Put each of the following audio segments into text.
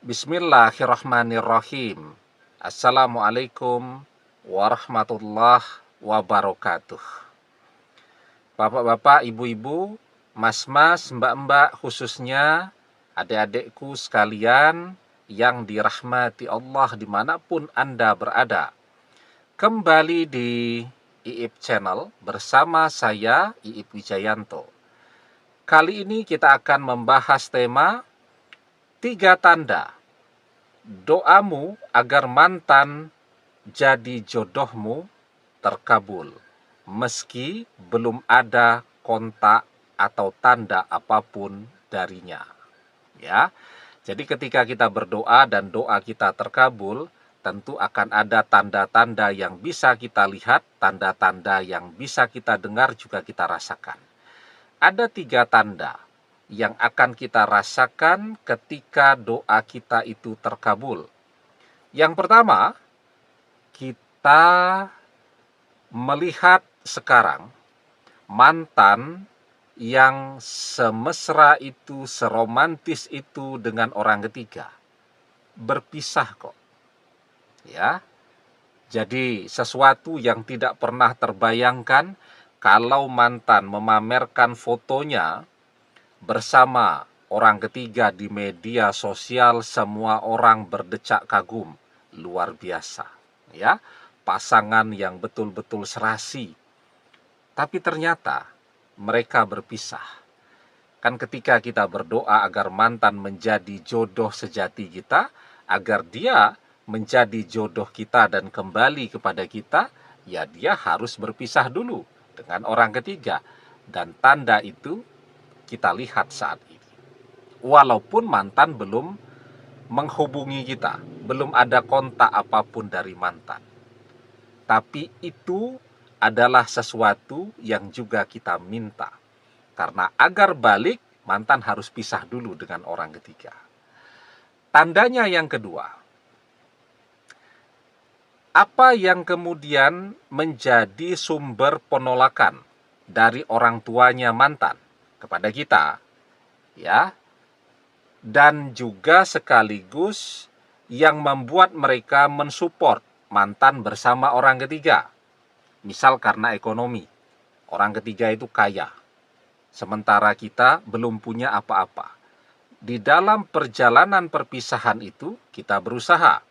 Bismillahirrahmanirrahim. Assalamualaikum warahmatullahi wabarakatuh. Bapak-bapak, ibu-ibu, mas-mas, mbak-mbak, khususnya adik-adikku sekalian yang dirahmati Allah dimanapun Anda berada. Kembali di IIP Channel bersama saya, IIP Wijayanto. Kali ini kita akan membahas tema 3 tanda doamu agar mantan jadi jodohmu terkabul, meski belum ada kontak atau tanda apapun darinya. Ya, jadi ketika kita berdoa dan doa kita terkabul, tentu akan ada tanda-tanda yang bisa kita lihat, tanda-tanda yang bisa kita dengar juga kita rasakan. Ada 3 tanda yang akan kita rasakan ketika doa kita itu terkabul. Yang pertama, kita melihat sekarang mantan yang semesra itu, seromantis itu dengan orang ketiga. Berpisah kok. Ya. Jadi sesuatu yang tidak pernah terbayangkan kalau mantan memamerkan fotonya bersama orang ketiga di media sosial, semua orang berdecak kagum. Luar biasa. Ya, pasangan yang betul-betul serasi. Tapi ternyata mereka berpisah. Kan ketika kita berdoa agar mantan menjadi jodoh sejati kita, agar dia menjadi jodoh kita dan kembali kepada kita, ya dia harus berpisah dulu dengan orang ketiga. Dan tanda itu kita lihat saat ini. Walaupun mantan belum menghubungi kita, belum ada kontak apapun dari mantan. Tapi itu adalah sesuatu yang juga kita minta. Karena agar balik, mantan harus pisah dulu dengan orang ketiga. Tandanya yang kedua, apa yang kemudian menjadi sumber penolakan dari orang tuanya mantan kepada kita, ya, dan juga sekaligus yang membuat mereka mensupport mantan bersama orang ketiga. Misal karena ekonomi, orang ketiga itu kaya, sementara kita belum punya apa-apa. Di dalam perjalanan perpisahan itu kita berusaha.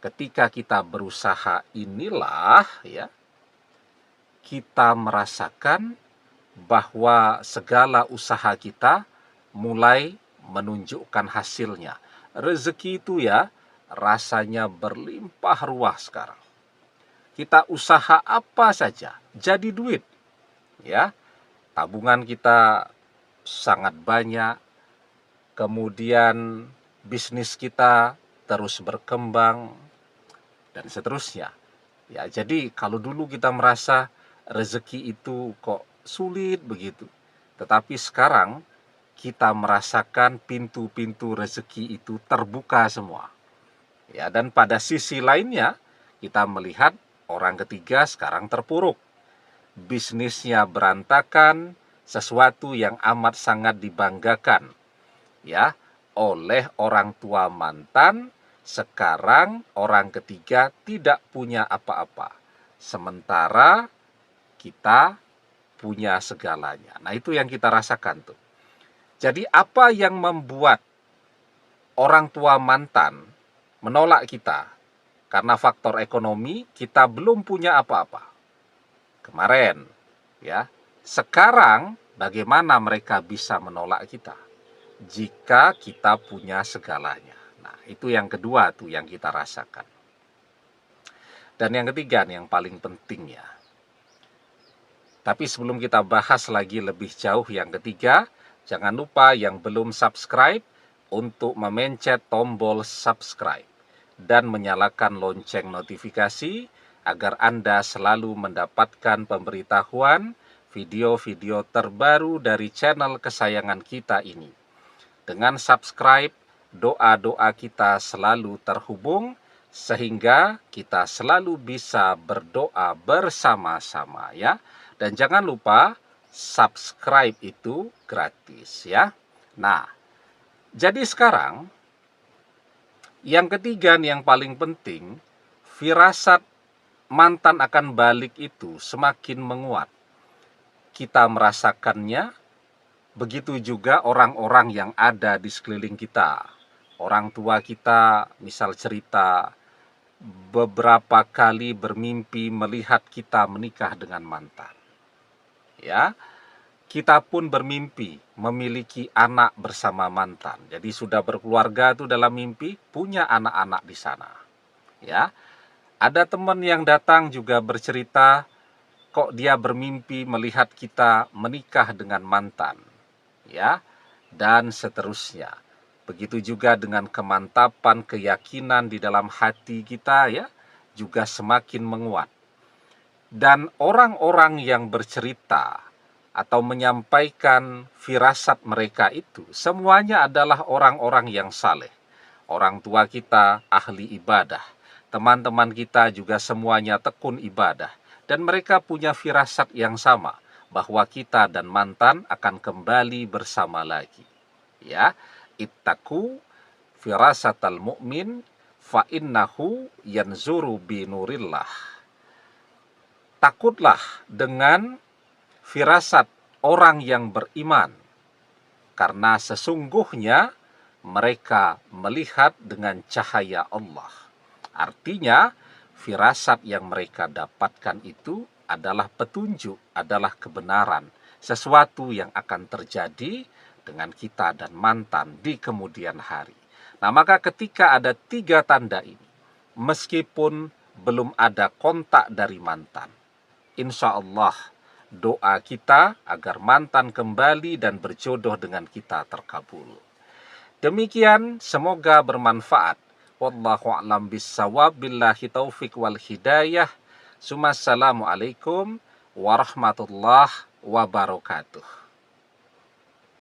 Ketika kita berusaha inilah ya, kita merasakan bahwa segala usaha kita mulai menunjukkan hasilnya. Rezeki itu ya rasanya berlimpah ruah sekarang. Kita usaha apa saja jadi duit. Ya, tabungan kita sangat banyak. Kemudian bisnis kita terus berkembang dan seterusnya. Ya, jadi kalau dulu kita merasa rezeki itu kok sulit begitu. Tetapi sekarang kita merasakan pintu-pintu rezeki itu terbuka semua. Ya, dan pada sisi lainnya kita melihat orang ketiga sekarang terpuruk. Bisnisnya berantakan, sesuatu yang amat sangat dibanggakan ya oleh orang tua mantan, sekarang orang ketiga tidak punya apa-apa. Sementara kita punya segalanya. Nah, itu yang kita rasakan tuh. Jadi apa yang membuat orang tua mantan menolak kita? Karena faktor ekonomi, kita belum punya apa-apa. Kemarin, ya. Sekarang bagaimana mereka bisa menolak kita? Jika kita punya segalanya. Nah, itu yang kedua tuh yang kita rasakan. Dan yang ketiga nih yang paling penting ya. Tapi sebelum kita bahas lagi lebih jauh yang ketiga, jangan lupa yang belum subscribe untuk memencet tombol subscribe dan menyalakan lonceng notifikasi agar Anda selalu mendapatkan pemberitahuan video-video terbaru dari channel kesayangan kita ini. Dengan subscribe, doa-doa kita selalu terhubung sehingga kita selalu bisa berdoa bersama-sama ya. Dan jangan lupa subscribe itu gratis ya. Nah, jadi sekarang Yang ketiga nih yang paling penting, firasat mantan akan balik itu semakin menguat. Kita merasakannya, begitu juga orang-orang yang ada di sekeliling kita. Orang tua kita misal cerita beberapa kali bermimpi melihat kita menikah dengan mantan. Ya, kita pun bermimpi memiliki anak bersama mantan. Jadi sudah berkeluarga tuh dalam mimpi, punya anak-anak di sana. Ya, ada teman yang datang juga bercerita, kok dia bermimpi melihat kita menikah dengan mantan. Ya, dan seterusnya. Begitu juga dengan kemantapan keyakinan di dalam hati kita ya, juga semakin menguat. Dan orang-orang yang bercerita atau menyampaikan firasat mereka itu semuanya adalah orang-orang yang saleh. Orang tua kita ahli ibadah, teman-teman kita juga semuanya tekun ibadah, dan mereka punya firasat yang sama bahwa kita dan mantan akan kembali bersama lagi. Ya, ittaku firasatal mu'min fa innahu yanzuru binurillah. Takutlah dengan firasat orang yang beriman, karena sesungguhnya mereka melihat dengan cahaya Allah. Artinya, firasat yang mereka dapatkan itu adalah petunjuk, adalah kebenaran, sesuatu yang akan terjadi dengan kita dan mantan di kemudian hari. Nah, maka ketika ada 3 tanda ini, meskipun belum ada kontak dari mantan, insya Allah doa kita agar mantan kembali dan berjodoh dengan kita terkabul. Demikian, semoga bermanfaat. Wallahu a'lam bissawab, billahi taufik wal hidayah. Assalamualaikum warahmatullahi wabarakatuh.